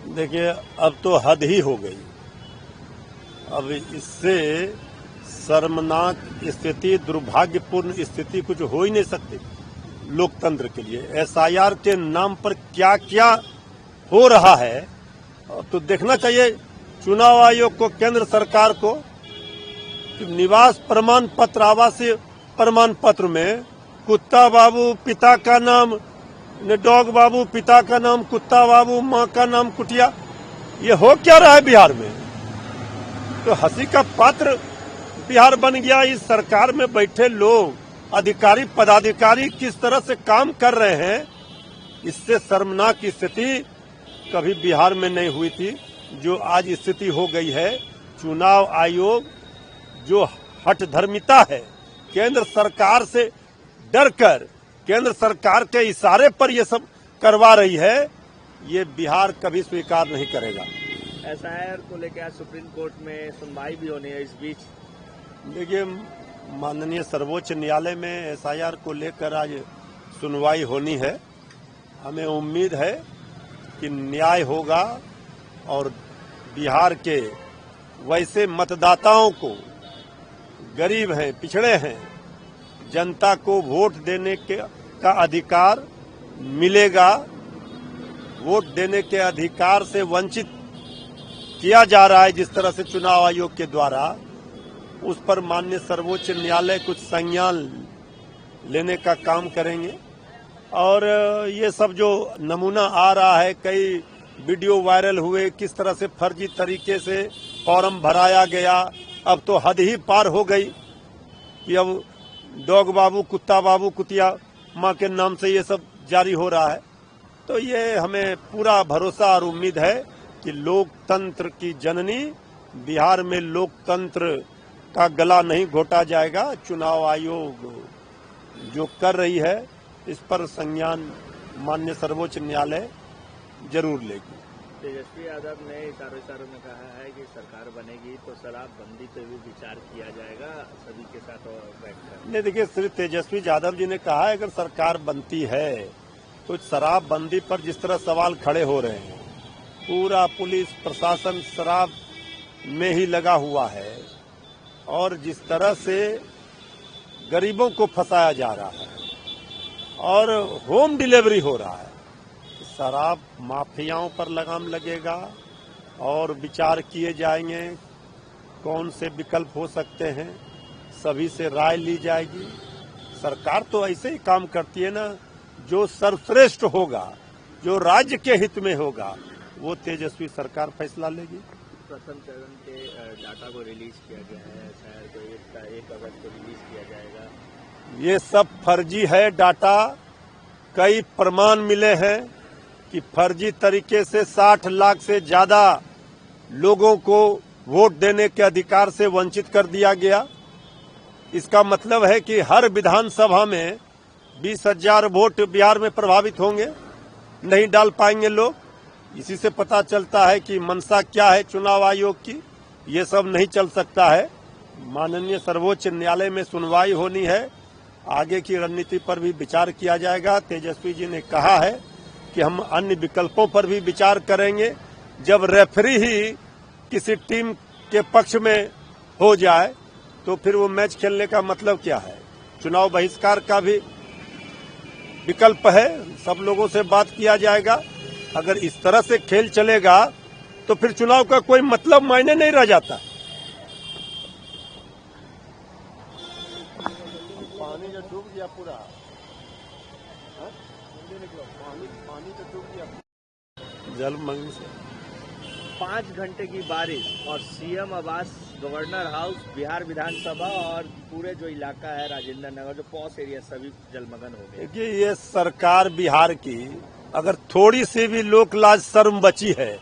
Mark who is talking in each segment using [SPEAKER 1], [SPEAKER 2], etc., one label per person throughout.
[SPEAKER 1] देखिए, अब तो हद ही हो गई। अब इससे शर्मनाक स्थिति, दुर्भाग्यपूर्ण स्थिति कुछ हो ही नहीं सकती लोकतंत्र के लिए। एसआईआर के नाम पर क्या क्या हो रहा है तो देखना चाहिए चुनाव आयोग को, केंद्र सरकार को। निवास प्रमाण पत्र, आवासीय प्रमाण पत्र में कुत्ता बाबू पिता का नाम, डॉग बाबू पिता का नाम कुत्ता बाबू, माँ का नाम कुटिया। ये हो क्या रहा है बिहार में? तो हंसी का पात्र बिहार बन गया। इस सरकार में बैठे लोग, अधिकारी पदाधिकारी किस तरह से काम कर रहे हैं, इससे शर्मनाक स्थिति कभी बिहार में नहीं हुई थी जो आज स्थिति हो गई है। चुनाव आयोग जो हठधर्मिता है, केंद्र सरकार से डरकर केंद्र सरकार के इशारे पर ये सब करवा रही है, ये बिहार कभी स्वीकार नहीं करेगा।
[SPEAKER 2] एसआईआर को लेकर आज सुप्रीम कोर्ट में सुनवाई भी होनी है। इस बीच
[SPEAKER 1] देखिए, माननीय सर्वोच्च न्यायालय में एसआईआर को लेकर आज सुनवाई होनी है। हमें उम्मीद है कि न्याय होगा और बिहार के वैसे मतदाताओं को, गरीब हैं, पिछड़े हैं, जनता को वोट देने का अधिकार मिलेगा। वोट देने के अधिकार से वंचित किया जा रहा है जिस तरह से चुनाव आयोग के द्वारा, उस पर माननीय सर्वोच्च न्यायालय कुछ संज्ञान लेने का काम करेंगे। और ये सब जो नमूना आ रहा है, कई वीडियो वायरल हुए, किस तरह से फर्जी तरीके से फॉर्म भराया गया, अब तो हद ही पार हो गई कि अब डॉग बाबू कुत्ता बाबू कुतिया माँ के नाम से ये सब जारी हो रहा है। तो ये हमें पूरा भरोसा और उम्मीद है कि लोकतंत्र की जननी बिहार में लोकतंत्र का गला नहीं घोटा जाएगा। चुनाव आयोग जो कर रही है इस पर संज्ञान माननीय सर्वोच्च न्यायालय जरूर लेगी।
[SPEAKER 2] तेजस्वी यादव ने इशारों में कहा है कि सरकार बनेगी तो शराबबंदी पे भी विचार किया जाएगा सभी के साथ बैठकर।
[SPEAKER 1] नहीं, देखिए, श्री तेजस्वी यादव जी ने कहा है अगर सरकार बनती है तो शराबबंदी पर जिस तरह सवाल खड़े हो रहे हैं, पूरा पुलिस प्रशासन शराब में ही लगा हुआ है और जिस तरह से गरीबों को फंसाया जा रहा है और होम डिलीवरी हो रहा है, शराब माफियाओं पर लगाम लगेगा और विचार किए जाएंगे कौन से विकल्प हो सकते हैं, सभी से राय ली जाएगी। सरकार तो ऐसे ही काम करती है ना, जो सर्वश्रेष्ठ होगा, जो राज्य के हित में होगा, वो तेजस्वी सरकार फैसला लेगी।
[SPEAKER 2] प्रथम चरण के डाटा को रिलीज किया गया है, शायद तो 1 अगस्त को रिलीज किया जाएगा।
[SPEAKER 1] ये सब फर्जी है डाटा। कई प्रमाण मिले हैं कि फर्जी तरीके से 60 लाख से ज्यादा लोगों को वोट देने के अधिकार से वंचित कर दिया गया। इसका मतलब है कि हर विधानसभा में 20,000 वोट बिहार में प्रभावित होंगे, नहीं डाल पाएंगे लोग। इसी से पता चलता है कि मंशा क्या है चुनाव आयोग की। ये सब नहीं चल सकता है। माननीय सर्वोच्च न्यायालय में सुनवाई होनी है, आगे की रणनीति पर भी विचार किया जाएगा। तेजस्वी जी ने कहा है कि हम अन्य विकल्पों पर भी विचार करेंगे। जब रेफरी ही किसी टीम के पक्ष में हो जाए तो फिर वो मैच खेलने का मतलब क्या है? चुनाव बहिष्कार का भी विकल्प है, सब लोगों से बात किया जाएगा। अगर इस तरह से खेल चलेगा तो फिर चुनाव का कोई मतलब मायने नहीं रह जाता। पानी जो डूब गया पूरा, पानी तो डूब गया जलमग्न से।
[SPEAKER 2] 5 घंटे की बारिश और सीएम आवास, गवर्नर हाउस, बिहार विधानसभा और पूरे जो इलाका है राजेंद्र नगर, जो पॉस एरिया, सभी जलमग्न हो गए।
[SPEAKER 1] देखिए, ये सरकार बिहार की अगर थोड़ी सी भी लोक लाज शर्म बची है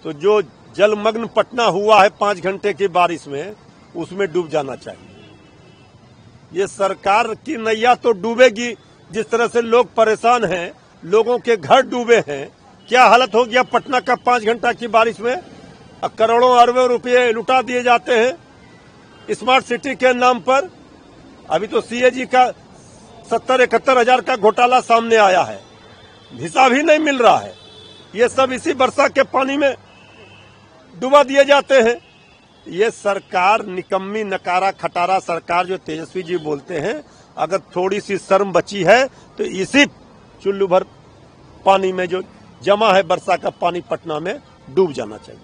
[SPEAKER 1] तो जो जलमग्न पटना हुआ है 5 घंटे की बारिश में, उसमें डूब जाना चाहिए। ये सरकार की नैया तो डूबेगी। जिस तरह से लोग परेशान हैं, लोगों के घर डूबे हैं, क्या हालत हो गया पटना का 5 घंटा की बारिश में। करोड़ों अरबों रुपये लुटा दिए जाते हैं स्मार्ट सिटी के नाम पर। अभी तो सीएजी का 70-71 हजार का घोटाला सामने आया है, हिसाब ही नहीं मिल रहा है। ये सब इसी वर्षा के पानी में डुबा दिए जाते हैं। ये सरकार निकम्मी, नकारा, खटारा सरकार जो तेजस्वी जी बोलते हैं, अगर थोड़ी सी शर्म बची है तो इसी चुल्लू भर पानी में जो जमा है वर्षा का पानी पटना में डूब जाना चाहिए।